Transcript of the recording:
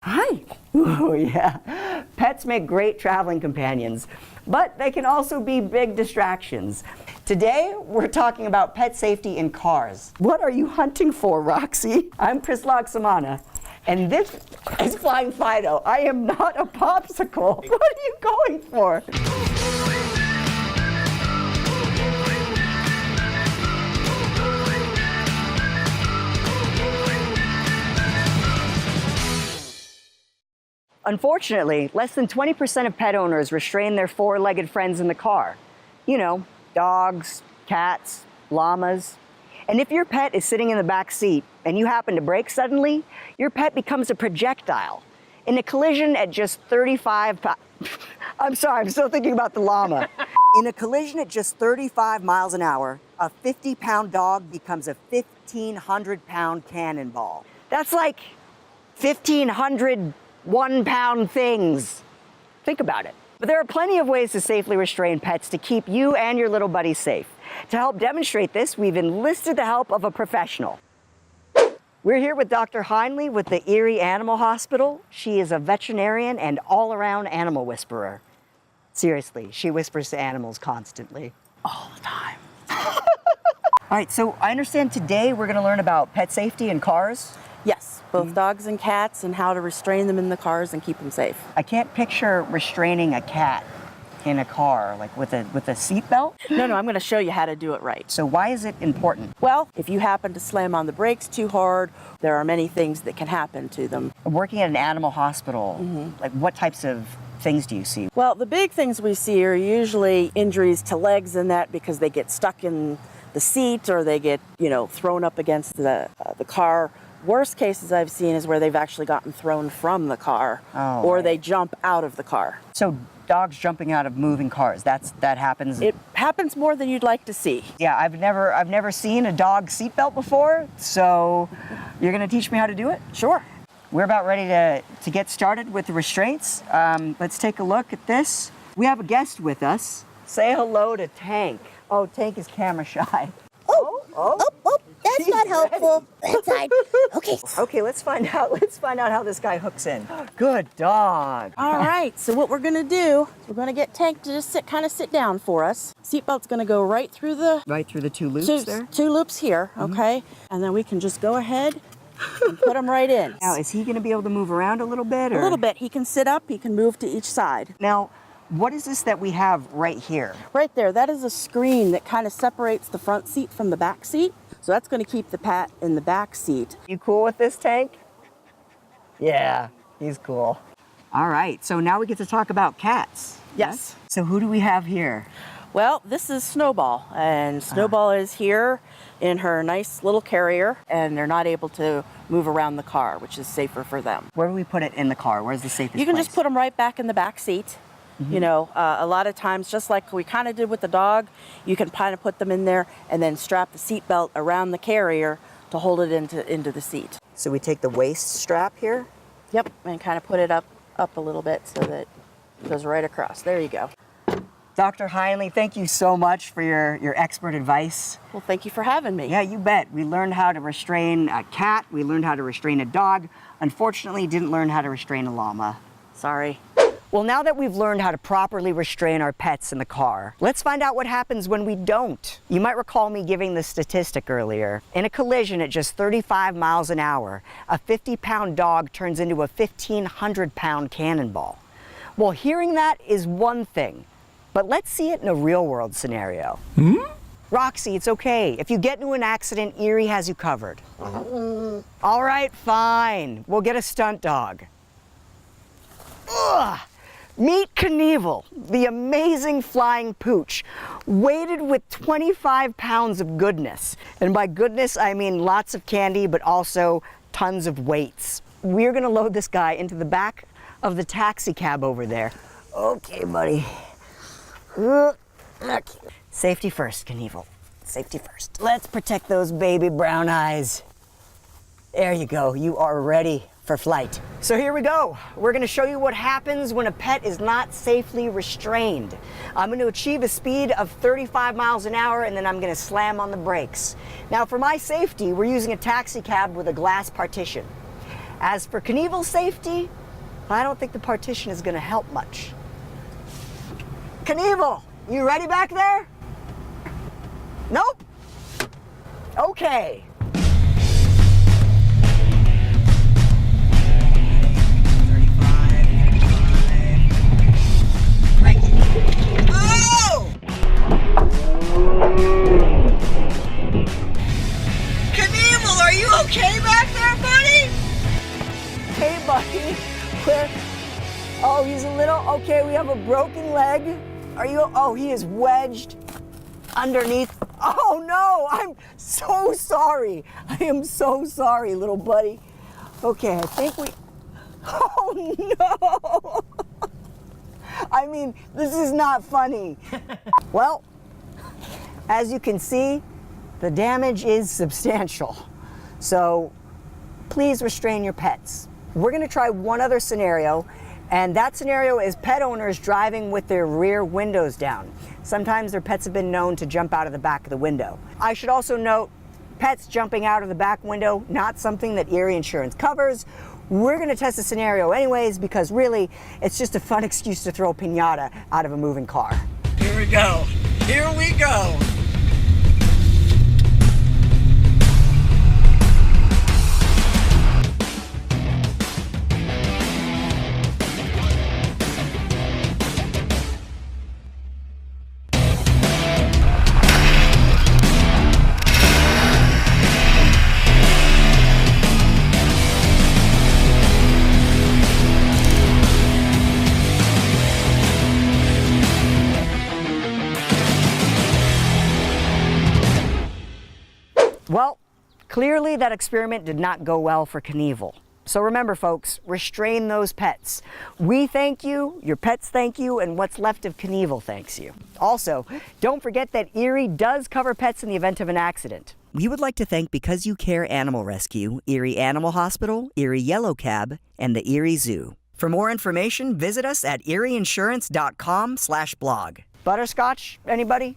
Hi. Oh, yeah. Pets make great traveling companions, but they can also be big distractions. Today, we're talking about pet safety in cars. What are you hunting for, Roxy? I'm Prislak Samana, and this is Flying Fido. I am not a popsicle. What are you going for? Unfortunately, less than 20% of pet owners restrain their four-legged friends in the car. You know, dogs, cats, llamas. And if your pet is sitting in the back seat and you happen to brake suddenly, your pet becomes a projectile. In a collision at just 35 I'm sorry, I'm still thinking about the llama. In a collision at just 35 miles an hour, a 50-pound dog becomes a 1,500-pound cannonball. That's like 1,500 one-pound things. Think about it. But there are plenty of ways to safely restrain pets to keep you and your little buddy safe. To help demonstrate this, we've enlisted the help of a professional. We're here with Dr. Heinley with the Erie Animal Hospital. She is a veterinarian and all-around animal whisperer. Seriously, she whispers to animals constantly. All the time. All right, so I understand today we're going to learn about pet safety in cars. Yes, both dogs and cats and how to restrain them in the cars and keep them safe. I can't picture restraining a cat in a car, like with a seat belt. No, I'm going to show you how to do it right. So why is it important? Well, if you happen to slam on the brakes too hard, there are many things that can happen to them. Working at an animal hospital, like what types of things do you see? Well, the big things we see are usually injuries to legs and that because they get stuck in the seat or they get, thrown up against the car. Worst cases I've seen is where they've actually gotten thrown from the car or they jump out of the car. So dogs jumping out of moving cars, that happens? It happens more than you'd like to see. Yeah, I've never seen a dog seatbelt before, so you're gonna teach me how to do it? Sure. We're about ready to get started with the restraints. Let's take a look at this. We have a guest with us. Say hello to Tank. Oh, Tank is camera shy. Oh, that's not helpful. That's fine. Okay. Okay, let's find out how this guy hooks in. Good dog. All right, so what we're gonna do is we're gonna get Tank to just sit down for us. Seatbelt's gonna go right through the two loops there? Two loops here, okay? And then we can just go ahead and put him right in. Now, is he gonna be able to move around a little bit? Or? A little bit. He can sit up, he can move to each side. Now, what is this that we have right here? Right there, that is a screen that kind of separates the front seat from the back seat. So that's going to keep the pet in the back seat. You cool with this, Tank? Yeah, he's cool. All right, so now we get to talk about cats. Yes. So who do we have here? Well, this is Snowball, and Snowball is here in her nice little carrier, and they're not able to move around the car, which is safer for them. Where do we put it in the car? Where's the safest You can place? just put them right back in the back seat. A lot of times, just like we kind of did with the dog, you can kind of put them in there and then strap the seat belt around the carrier to hold it into the seat. So we take the waist strap here? Yep, and kind of put it up a little bit so that it goes right across. There you go. Dr. Heinley, thank you so much for your expert advice. Well, thank you for having me. Yeah, you bet. We learned how to restrain a cat. We learned how to restrain a dog. Unfortunately, didn't learn how to restrain a llama. Sorry. Well, now that we've learned how to properly restrain our pets in the car, let's find out what happens when we don't. You might recall me giving this statistic earlier. In a collision at just 35 miles an hour, a 50-pound dog turns into a 1,500-pound cannonball. Well, hearing that is one thing, but let's see it in a real-world scenario. Roxy, it's okay. If you get into an accident, Erie has you covered. All right, fine. We'll get a stunt dog. Ugh! Meet Knievel, the amazing flying pooch, weighted with 25 pounds of goodness. And by goodness, I mean lots of candy, but also tons of weights. We're gonna load this guy into the back of the taxi cab over there. Okay, buddy. Safety first, Knievel. Safety first. Let's protect those baby brown eyes. There you go, you are ready for flight. So here we go. We're gonna show you what happens when a pet is not safely restrained. I'm gonna achieve a speed of 35 miles an hour and then I'm gonna slam on the brakes. Now for my safety, we're using a taxi cab with a glass partition. As for Knievel's safety, I don't think the partition is going to help much. Knievel, you ready back there? Nope. Okay. Oh! Knievel, are you okay back there, buddy? Hey, buddy. Where? Oh, he's a little, okay, we have a broken leg. Are you, oh, he is wedged underneath. Oh no, I'm so sorry. I am so sorry, little buddy. Okay, I think we, oh no. I mean, this is not funny. Well, as you can see, the damage is substantial. So please restrain your pets. We're gonna try one other scenario, and that scenario is pet owners driving with their rear windows down. Sometimes their pets have been known to jump out of the back of the window. I should also note, pets jumping out of the back window, not something that Erie Insurance covers. We're gonna test the scenario anyways because really, it's just a fun excuse to throw a piñata out of a moving car. Here we go, here we go. Well, clearly that experiment did not go well for Knievel. So remember, folks, restrain those pets. We thank you, your pets thank you, and what's left of Knievel thanks you. Also, don't forget that Erie does cover pets in the event of an accident. We would like to thank Because You Care Animal Rescue, Erie Animal Hospital, Erie Yellow Cab, and the Erie Zoo. For more information, visit us at erieinsurance.com/blog. Butterscotch, anybody?